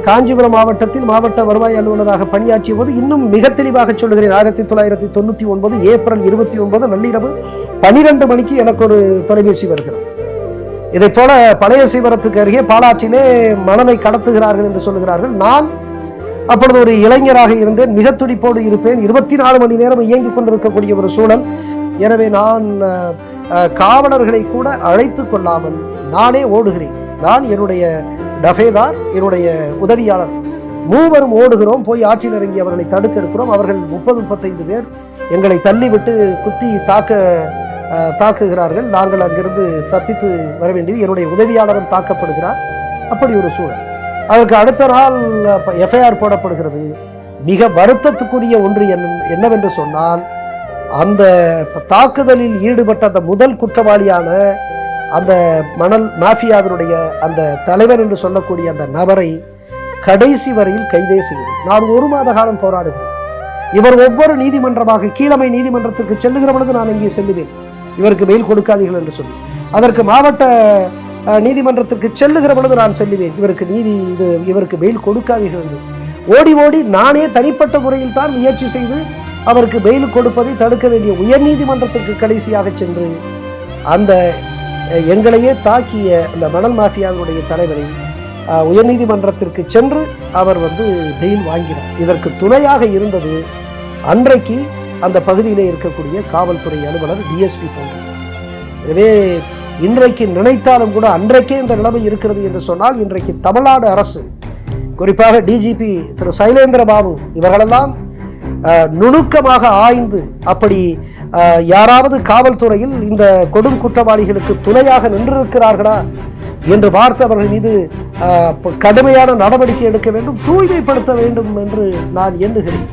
காஞ்சிபுரம் மாவட்டத்தில் மாவட்ட வருவாய் அலுவலராக பணியாற்றிய போது இன்னும் மிக தெளிவாக சொல்லுகிறேன். 1999 ஏப்ரல் 29 நள்ளிரவு 12 மணிக்கு எனக்கு ஒரு தொலைபேசி வருகிறது. இதை போல பழைய சீவரத்துக்கு அருகே பாலாற்றிலே மணலை கடத்துகிறார்கள் என்று சொல்லுகிறார்கள். நான் அப்பொழுது ஒரு இளைஞராக இருந்தேன், மிக துடிப்போடு இருப்பேன். 24 மணி நேரம் இயங்கிக் கொண்டிருக்கக்கூடிய ஒரு சூழல். எனவே நான் காவலர்களை கூட அழைத்து கொள்ளாமல் நானே ஓடுகிறேன். நான், என்னுடைய டஃபேதார், என்னுடைய உதவியாளர் மூவரும் ஓடுகிறோம். போய் ஆற்றில் இறங்கி அவர்களை தடுக்க இருக்கிறோம். அவர்கள் 30-35 பேர் எங்களை தள்ளிவிட்டு குத்தி தாக்குகிறார்கள். நாங்கள் அங்கிருந்து தப்பித்து வர வேண்டியது. என்னுடைய உதவியாளரும் தாக்கப்படுகிறார். அப்படி ஒரு சூழல். அதற்கு அடுத்த நாள் எஃப்ஐஆர் போடப்படுகிறது. மிக வருத்தத்துக்குரிய ஒன்று என்னவென்று சொன்னால், அந்த தாக்குதலில் ஈடுபட்ட அந்த முதல் குற்றவாளியான அந்த மணல் மாஃபியாவினுடைய அந்த தலைவர் என்று சொல்லக்கூடிய அந்த நபரை கடைசி வரையில் கைதே செய்யும். நான் 1 மாத காலம் போராடுகிறேன். இவர் ஒவ்வொரு நீதிமன்றமாக கீழமை நீதிமன்றத்திற்கு செல்லுகிற பொழுது நான் இங்கே செல்லுவேன், இவருக்கு பெயில் கொடுக்காதீர்கள் என்று சொல்லி. அதற்கு மாவட்ட நீதிமன்றத்திற்கு செல்லுகிற பொழுது நான் செல்லுவேன், இவருக்கு பெயில் கொடுக்காதீர்கள் என்று. ஓடி ஓடி நானே தனிப்பட்ட முறையில் தான் முயற்சி செய்து அவருக்கு பெயில் கொடுப்பதை தடுக்க வேண்டிய உயர் நீதிமன்றத்திற்கு கடைசியாக சென்று அந்த எங்களையே தாக்கிய அந்த மணல் மாஃபியாவுடைய தலைவரை உயர்நீதிமன்றத்திற்கு சென்று அவர் பெயில் வாங்கினார். இதற்கு துணையாக இருந்தது அன்றைக்கு அந்த பகுதியிலே இருக்கக்கூடிய காவல்துறை அலுவலர், டிஎஸ்பி போன்ற. எனவே இன்றைக்கு நினைத்தாலும் கூட அன்றைக்கே இந்த நிலைமை இருக்கிறது என்று சொன்னால், இன்றைக்கு தமிழ்நாடு அரசு, குறிப்பாக டிஜிபி திரு சைலேந்திர பாபு இவர்களெல்லாம் நுணுக்கமாக ஆய்ந்து அப்படி யாராவது காவல்துறையில் இந்த கொடும் குற்றவாளிகளுக்கு துணையாக நின்றிருக்கிறார்களா என்று பார்த்து அவர்கள் மீது கடுமையான நடவடிக்கை எடுக்க வேண்டும், தூய்மைப்படுத்த வேண்டும் என்று நான் எண்ணுகிறேன்.